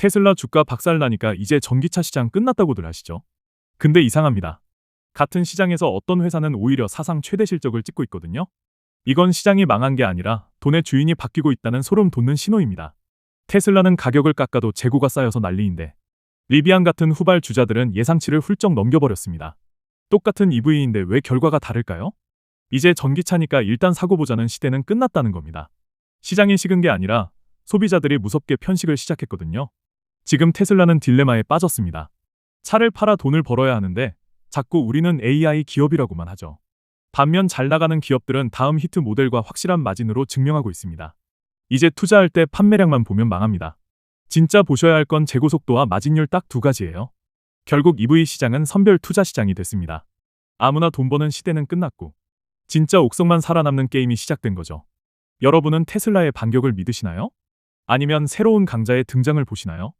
테슬라 주가 박살나니까 이제 전기차 시장 끝났다고들 하시죠. 근데 이상합니다. 같은 시장에서 어떤 회사는 오히려 사상 최대 실적을 찍고 있거든요. 이건 시장이 망한 게 아니라 돈의 주인이 바뀌고 있다는 소름 돋는 신호입니다. 테슬라는 가격을 깎아도 재고가 쌓여서 난리인데 리비안 같은 후발 주자들은 예상치를 훌쩍 넘겨버렸습니다. 똑같은 EV인데 왜 결과가 다를까요? 이제 전기차니까 일단 사고 보자는 시대는 끝났다는 겁니다. 시장이 식은 게 아니라 소비자들이 무섭게 편식을 시작했거든요. 지금 테슬라는 딜레마에 빠졌습니다. 차를 팔아 돈을 벌어야 하는데 자꾸 우리는 AI 기업이라고만 하죠. 반면 잘 나가는 기업들은 다음 히트 모델과 확실한 마진으로 증명하고 있습니다. 이제 투자할 때 판매량만 보면 망합니다. 진짜 보셔야 할 건 재고 속도와 마진율 딱 두 가지예요. 결국 EV 시장은 선별 투자 시장이 됐습니다. 아무나 돈 버는 시대는 끝났고 진짜 옥석만 살아남는 게임이 시작된 거죠. 여러분은 테슬라의 반격을 믿으시나요? 아니면 새로운 강자의 등장을 보시나요?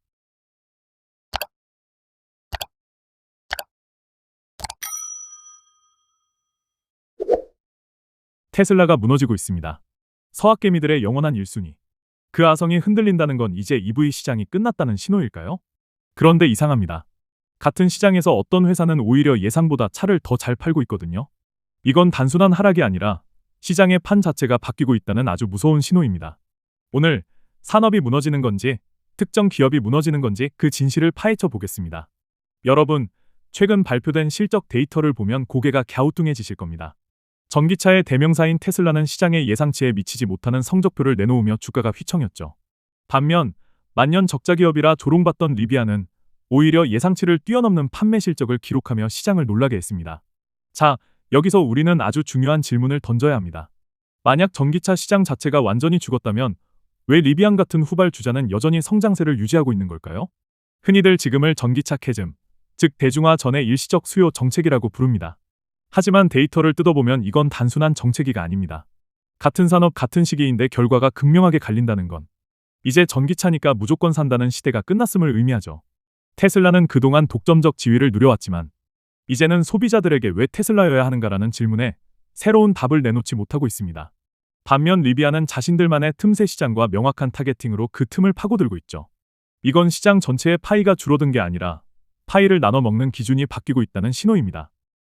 테슬라가 무너지고 있습니다. 서학개미들의 영원한 1순위. 그 아성이 흔들린다는 건 이제 EV 시장이 끝났다는 신호일까요? 그런데 이상합니다. 같은 시장에서 어떤 회사는 오히려 예상보다 차를 더 잘 팔고 있거든요. 이건 단순한 하락이 아니라 시장의 판 자체가 바뀌고 있다는 아주 무서운 신호입니다. 오늘 산업이 무너지는 건지 특정 기업이 무너지는 건지 그 진실을 파헤쳐 보겠습니다. 여러분, 최근 발표된 실적 데이터를 보면 고개가 갸우뚱해지실 겁니다. 전기차의 대명사인 테슬라는 시장의 예상치에 미치지 못하는 성적표를 내놓으며 주가가 휘청였죠. 반면 만년 적자 기업이라 조롱받던 리비안은 오히려 예상치를 뛰어넘는 판매 실적을 기록하며 시장을 놀라게 했습니다. 자, 여기서 우리는 아주 중요한 질문을 던져야 합니다. 만약 전기차 시장 자체가 완전히 죽었다면 왜 리비안 같은 후발 주자는 여전히 성장세를 유지하고 있는 걸까요? 흔히들 지금을 전기차 캐즘, 즉 대중화 전의 일시적 수요 정체기라고 부릅니다. 하지만 데이터를 뜯어보면 이건 단순한 정체기가 아닙니다. 같은 산업 같은 시기인데 결과가 극명하게 갈린다는 건 이제 전기차니까 무조건 산다는 시대가 끝났음을 의미하죠. 테슬라는 그동안 독점적 지위를 누려왔지만 이제는 소비자들에게 왜 테슬라여야 하는가라는 질문에 새로운 답을 내놓지 못하고 있습니다. 반면 리비안은 자신들만의 틈새 시장과 명확한 타겟팅으로 그 틈을 파고들고 있죠. 이건 시장 전체의 파이가 줄어든 게 아니라 파이를 나눠 먹는 기준이 바뀌고 있다는 신호입니다.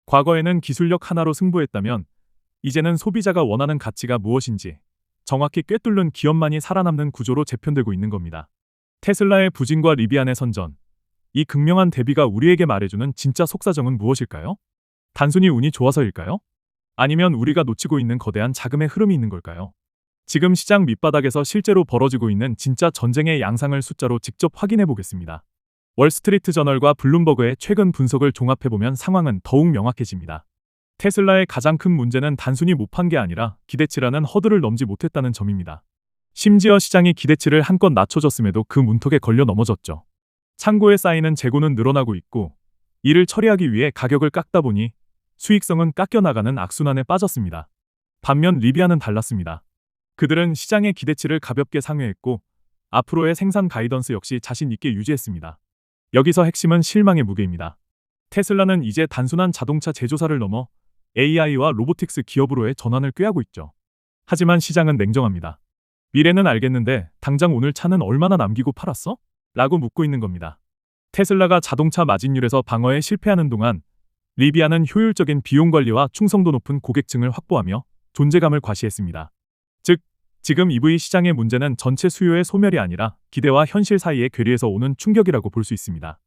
과거에는 기술력 하나로 승부했다면 이제는 소비자가 원하는 가치가 무엇인지 정확히 꿰뚫는 기업만이 살아남는 구조로 재편되고 있는 겁니다. 테슬라의 부진과 리비안의 선전, 이 극명한 대비가 우리에게 말해주는 진짜 속사정은 무엇일까요? 단순히 운이 좋아서일까요? 아니면 우리가 놓치고 있는 거대한 자금의 흐름이 있는 걸까요? 지금 시장 밑바닥에서 실제로 벌어지고 있는 진짜 전쟁의 양상을 숫자로 직접 확인해 보겠습니다. 월스트리트 저널과 블룸버그의 최근 분석을 종합해보면 상황은 더욱 명확해집니다. 테슬라의 가장 큰 문제는 단순히 못 판 게 아니라 기대치라는 허들을 넘지 못했다는 점입니다. 심지어 시장이 기대치를 한껏 낮춰줬음에도 그 문턱에 걸려 넘어졌죠. 창고에 쌓이는 재고는 늘어나고 있고 이를 처리하기 위해 가격을 깎다 보니 수익성은 깎여나가는 악순환에 빠졌습니다. 반면 리비안은 달랐습니다. 그들은 시장의 기대치를 가볍게 상회했고 앞으로의 생산 가이던스 역시 자신 있게 유지했습니다. 여기서 핵심은 실망의 무게입니다. 테슬라는 이제 단순한 자동차 제조사를 넘어 AI와 로보틱스 기업으로의 전환을 꾀하고 있죠. 하지만 시장은 냉정합니다. 미래는 알겠는데 당장 오늘 차는 얼마나 남기고 팔았어? 라고 묻고 있는 겁니다. 테슬라가 자동차 마진율에서 방어에 실패하는 동안 리비안은 효율적인 비용 관리와 충성도 높은 고객층을 확보하며 존재감을 과시했습니다. 즉, 지금 EV 시장의 문제는 전체 수요의 소멸이 아니라 기대와 현실 사이의 괴리에서 오는 충격이라고 볼 수 있습니다.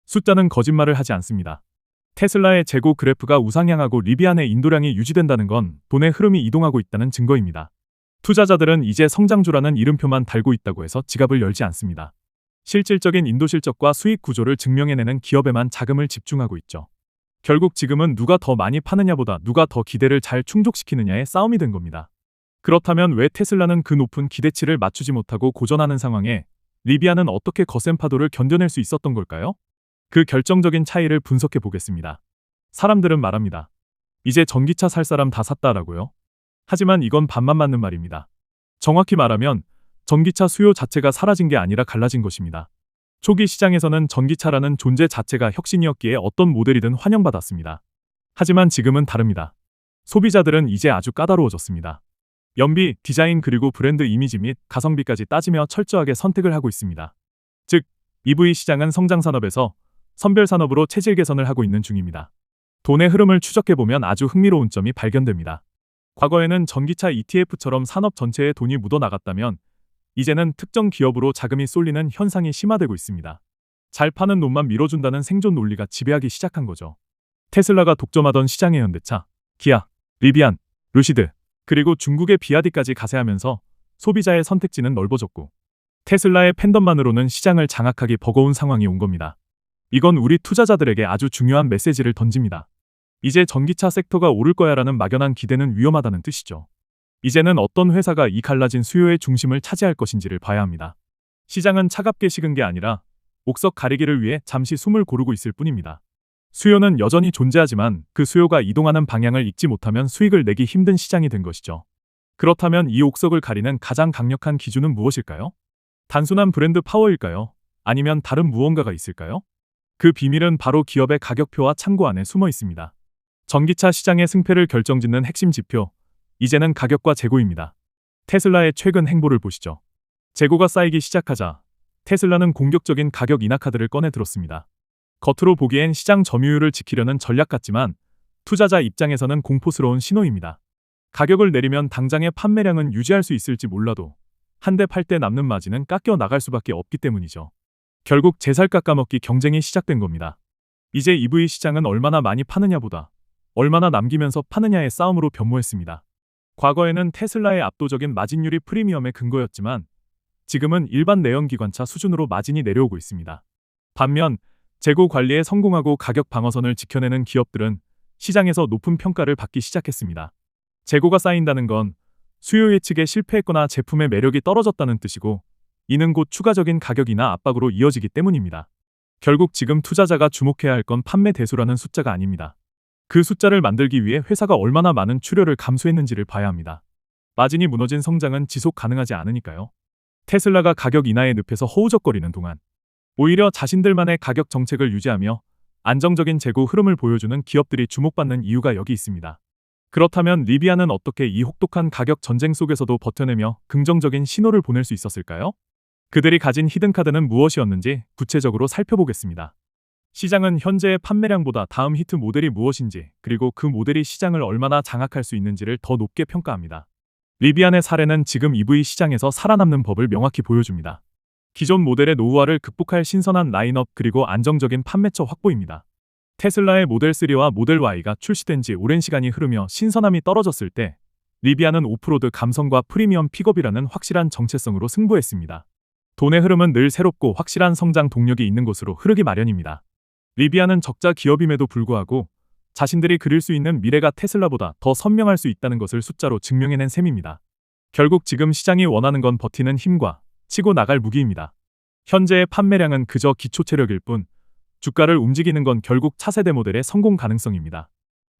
숫자는 거짓말을 하지 않습니다. 테슬라의 재고 그래프가 우상향하고 리비안의 인도량이 유지된다는 건 돈의 흐름이 이동하고 있다는 증거입니다. 투자자들은 이제 성장주라는 이름표만 달고 있다고 해서 지갑을 열지 않습니다. 실질적인 인도 실적과 수익 구조를 증명해내는 기업에만 자금을 집중하고 있죠. 결국 지금은 누가 더 많이 파느냐보다 누가 더 기대를 잘 충족시키느냐의 싸움이 된 겁니다. 그렇다면 왜 테슬라는 그 높은 기대치를 맞추지 못하고 고전하는 상황에 리비안은 어떻게 거센 파도를 견뎌낼 수 있었던 걸까요? 그 결정적인 차이를 분석해 보겠습니다. 사람들은 말합니다. 이제 전기차 살 사람 다 샀다라고요. 하지만 이건 반만 맞는 말입니다. 정확히 말하면 전기차 수요 자체가 사라진 게 아니라 갈라진 것입니다. 초기 시장에서는 전기차라는 존재 자체가 혁신이었기에 어떤 모델이든 환영받았습니다. 하지만 지금은 다릅니다. 소비자들은 이제 아주 까다로워졌습니다. 연비, 디자인 그리고 브랜드 이미지 및 가성비까지 따지며 철저하게 선택을 하고 있습니다. 즉, EV 시장은 성장 산업에서 선별 산업으로 체질 개선을 하고 있는 중입니다. 돈의 흐름을 추적해보면 아주 흥미로운 점이 발견됩니다. 과거에는 전기차 ETF처럼 산업 전체에 돈이 묻어나갔다면 이제는 특정 기업으로 자금이 쏠리는 현상이 심화되고 있습니다. 잘 파는 놈만 밀어준다는 생존 논리가 지배하기 시작한 거죠. 테슬라가 독점하던 시장의 현대차, 기아, 리비안, 루시드, 그리고 중국의 비아디까지 가세하면서 소비자의 선택지는 넓어졌고 테슬라의 팬덤만으로는 시장을 장악하기 버거운 상황이 온 겁니다. 이건 우리 투자자들에게 아주 중요한 메시지를 던집니다. 이제 전기차 섹터가 오를 거야라는 막연한 기대는 위험하다는 뜻이죠. 이제는 어떤 회사가 이 갈라진 수요의 중심을 차지할 것인지를 봐야 합니다. 시장은 차갑게 식은 게 아니라 옥석 가리기를 위해 잠시 숨을 고르고 있을 뿐입니다. 수요는 여전히 존재하지만 그 수요가 이동하는 방향을 읽지 못하면 수익을 내기 힘든 시장이 된 것이죠. 그렇다면 이 옥석을 가리는 가장 강력한 기준은 무엇일까요? 단순한 브랜드 파워일까요? 아니면 다른 무언가가 있을까요? 그 비밀은 바로 기업의 가격표와 창고 안에 숨어 있습니다. 전기차 시장의 승패를 결정짓는 핵심 지표, 이제는 가격과 재고입니다. 테슬라의 최근 행보를 보시죠. 재고가 쌓이기 시작하자 테슬라는 공격적인 가격 인하 카드를 꺼내 들었습니다. 겉으로 보기엔 시장 점유율을 지키려는 전략 같지만 투자자 입장에서는 공포스러운 신호입니다. 가격을 내리면 당장의 판매량은 유지할 수 있을지 몰라도 한 대 팔 때 남는 마진은 깎여 나갈 수밖에 없기 때문이죠. 결국 제 살 깎아먹기 경쟁이 시작된 겁니다. 이제 EV 시장은 얼마나 많이 파느냐보다 얼마나 남기면서 파느냐의 싸움으로 변모했습니다. 과거에는 테슬라의 압도적인 마진율이 프리미엄의 근거였지만 지금은 일반 내연기관차 수준으로 마진이 내려오고 있습니다. 반면 재고 관리에 성공하고 가격 방어선을 지켜내는 기업들은 시장에서 높은 평가를 받기 시작했습니다. 재고가 쌓인다는 건 수요 예측에 실패했거나 제품의 매력이 떨어졌다는 뜻이고 이는 곧 추가적인 가격이나 압박으로 이어지기 때문입니다. 결국 지금 투자자가 주목해야 할 건 판매 대수라는 숫자가 아닙니다. 그 숫자를 만들기 위해 회사가 얼마나 많은 출혈을 감수했는지를 봐야 합니다. 마진이 무너진 성장은 지속 가능하지 않으니까요. 테슬라가 가격 인하의 늪에서 허우적거리는 동안 오히려 자신들만의 가격 정책을 유지하며 안정적인 재고 흐름을 보여주는 기업들이 주목받는 이유가 여기 있습니다. 그렇다면 리비안은 어떻게 이 혹독한 가격 전쟁 속에서도 버텨내며 긍정적인 신호를 보낼 수 있었을까요? 그들이 가진 히든카드는 무엇이었는지 구체적으로 살펴보겠습니다. 시장은 현재의 판매량보다 다음 히트 모델이 무엇인지 그리고 그 모델이 시장을 얼마나 장악할 수 있는지를 더 높게 평가합니다. 리비안의 사례는 지금 EV 시장에서 살아남는 법을 명확히 보여줍니다. 기존 모델의 노후화를 극복할 신선한 라인업 그리고 안정적인 판매처 확보입니다. 테슬라의 모델 3와 모델 Y가 출시된 지 오랜 시간이 흐르며 신선함이 떨어졌을 때 리비안은 오프로드 감성과 프리미엄 픽업이라는 확실한 정체성으로 승부했습니다. 돈의 흐름은 늘 새롭고 확실한 성장 동력이 있는 곳으로 흐르기 마련입니다. 리비안은 적자 기업임에도 불구하고 자신들이 그릴 수 있는 미래가 테슬라보다 더 선명할 수 있다는 것을 숫자로 증명해낸 셈입니다. 결국 지금 시장이 원하는 건 버티는 힘과 치고 나갈 무기입니다. 현재의 판매량은 그저 기초 체력일 뿐 주가를 움직이는 건 결국 차세대 모델의 성공 가능성입니다.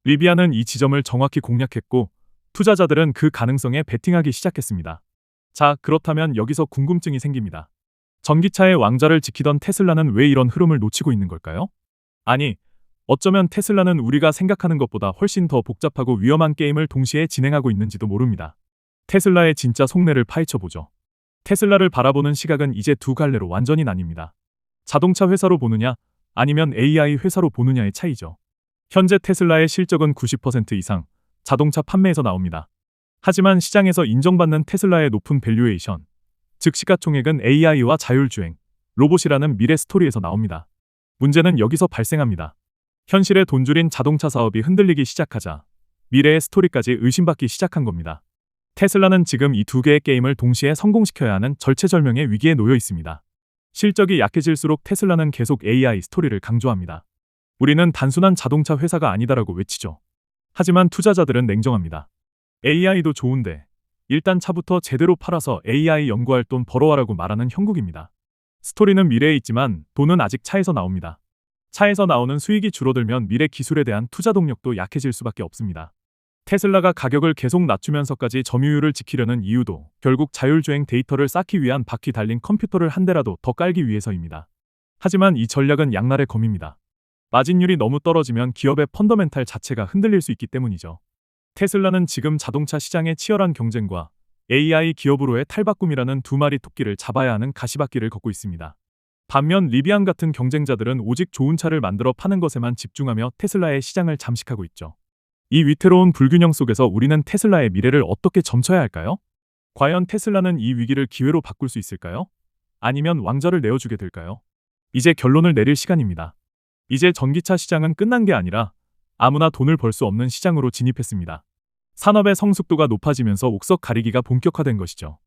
리비안은 이 지점을 정확히 공략했고 투자자들은 그 가능성에 베팅하기 시작했습니다. 자, 그렇다면 여기서 궁금증이 생깁니다. 전기차의 왕좌를 지키던 테슬라는 왜 이런 흐름을 놓치고 있는 걸까요? 아니, 어쩌면 테슬라는 우리가 생각하는 것보다 훨씬 더 복잡하고 위험한 게임을 동시에 진행하고 있는지도 모릅니다. 테슬라의 진짜 속내를 파헤쳐보죠. 테슬라를 바라보는 시각은 이제 두 갈래로 완전히 나뉩니다. 자동차 회사로 보느냐, 아니면 AI 회사로 보느냐의 차이죠. 현재 테슬라의 실적은 90% 이상 자동차 판매에서 나옵니다. 하지만 시장에서 인정받는 테슬라의 높은 밸류에이션, 즉 시가총액은 AI와 자율주행, 로봇이라는 미래 스토리에서 나옵니다. 문제는 여기서 발생합니다. 현실의 돈줄인 자동차 사업이 흔들리기 시작하자 미래의 스토리까지 의심받기 시작한 겁니다. 테슬라는 지금 이 두 개의 게임을 동시에 성공시켜야 하는 절체절명의 위기에 놓여 있습니다. 실적이 약해질수록 테슬라는 계속 AI 스토리를 강조합니다. 우리는 단순한 자동차 회사가 아니다라고 외치죠. 하지만 투자자들은 냉정합니다. AI도 좋은데 일단 차부터 제대로 팔아서 AI 연구할 돈 벌어와라고 말하는 형국입니다. 스토리는 미래에 있지만 돈은 아직 차에서 나옵니다. 차에서 나오는 수익이 줄어들면 미래 기술에 대한 투자 동력도 약해질 수밖에 없습니다. 테슬라가 가격을 계속 낮추면서까지 점유율을 지키려는 이유도 결국 자율주행 데이터를 쌓기 위한 바퀴 달린 컴퓨터를 한 대라도 더 깔기 위해서입니다. 하지만 이 전략은 양날의 검입니다. 마진율이 너무 떨어지면 기업의 펀더멘탈 자체가 흔들릴 수 있기 때문이죠. 테슬라는 지금 자동차 시장의 치열한 경쟁과 AI 기업으로의 탈바꿈이라는 두 마리 토끼를 잡아야 하는 가시밭길을 걷고 있습니다. 반면 리비안 같은 경쟁자들은 오직 좋은 차를 만들어 파는 것에만 집중하며 테슬라의 시장을 잠식하고 있죠. 이 위태로운 불균형 속에서 우리는 테슬라의 미래를 어떻게 점쳐야 할까요? 과연 테슬라는 이 위기를 기회로 바꿀 수 있을까요? 아니면 왕좌를 내어주게 될까요? 이제 결론을 내릴 시간입니다. 이제 전기차 시장은 끝난 게 아니라 아무나 돈을 벌 수 없는 시장으로 진입했습니다. 산업의 성숙도가 높아지면서 옥석 가리기가 본격화된 것이죠.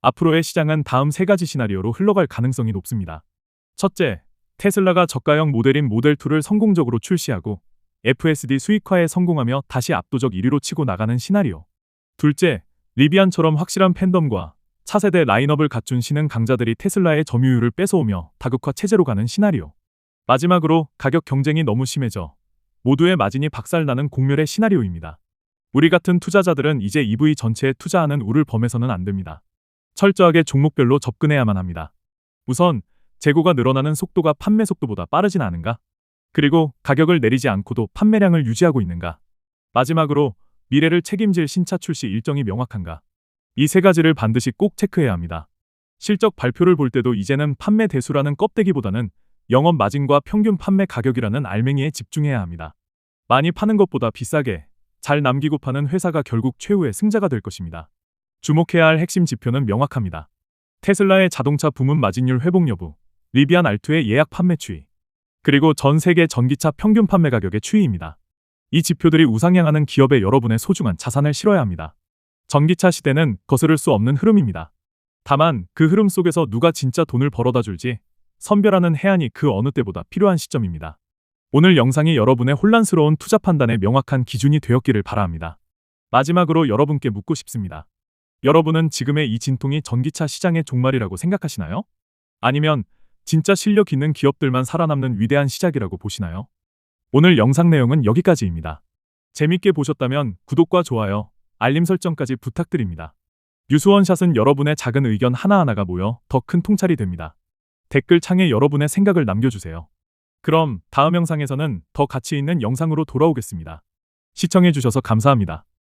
앞으로의 시장은 다음 세 가지 시나리오로 흘러갈 가능성이 높습니다. 첫째, 테슬라가 저가형 모델인 모델2를 성공적으로 출시하고 FSD 수익화에 성공하며 다시 압도적 1위로 치고 나가는 시나리오. 둘째, 리비안처럼 확실한 팬덤과 차세대 라인업을 갖춘 신흥 강자들이 테슬라의 점유율을 뺏어오며 다극화 체제로 가는 시나리오. 마지막으로 가격 경쟁이 너무 심해져 모두의 마진이 박살나는 공멸의 시나리오입니다. 우리 같은 투자자들은 이제 EV 전체에 투자하는 우를 범해서는 안 됩니다. 철저하게 종목별로 접근해야만 합니다. 우선 재고가 늘어나는 속도가 판매 속도보다 빠르진 않은가? 그리고 가격을 내리지 않고도 판매량을 유지하고 있는가? 마지막으로 미래를 책임질 신차 출시 일정이 명확한가? 이 세 가지를 반드시 꼭 체크해야 합니다. 실적 발표를 볼 때도 이제는 판매 대수라는 껍데기보다는 영업 마진과 평균 판매 가격이라는 알맹이에 집중해야 합니다. 많이 파는 것보다 비싸게 잘 남기고 파는 회사가 결국 최후의 승자가 될 것입니다. 주목해야 할 핵심 지표는 명확합니다. 테슬라의 자동차 부문 마진율 회복 여부, 리비안 R2의 예약 판매 추이, 그리고 전 세계 전기차 평균 판매 가격의 추이입니다. 이 지표들이 우상향하는 기업에 여러분의 소중한 자산을 실어야 합니다. 전기차 시대는 거스를 수 없는 흐름입니다. 다만 그 흐름 속에서 누가 진짜 돈을 벌어다 줄지 선별하는 해안이 그 어느 때보다 필요한 시점입니다. 오늘 영상이 여러분의 혼란스러운 투자 판단의 명확한 기준이 되었기를 바라합니다. 마지막으로 여러분께 묻고 싶습니다. 여러분은 지금의 이 진통이 전기차 시장의 종말이라고 생각하시나요? 아니면 진짜 실력 있는 기업들만 살아남는 위대한 시작이라고 보시나요? 오늘 영상 내용은 여기까지입니다. 재밌게 보셨다면 구독과 좋아요, 알림 설정까지 부탁드립니다. 유수원샷은 여러분의 작은 의견 하나하나가 모여 더 큰 통찰이 됩니다. 댓글창에 여러분의 생각을 남겨주세요. 그럼 다음 영상에서는 더 가치 있는 영상으로 돌아오겠습니다. 시청해주셔서 감사합니다.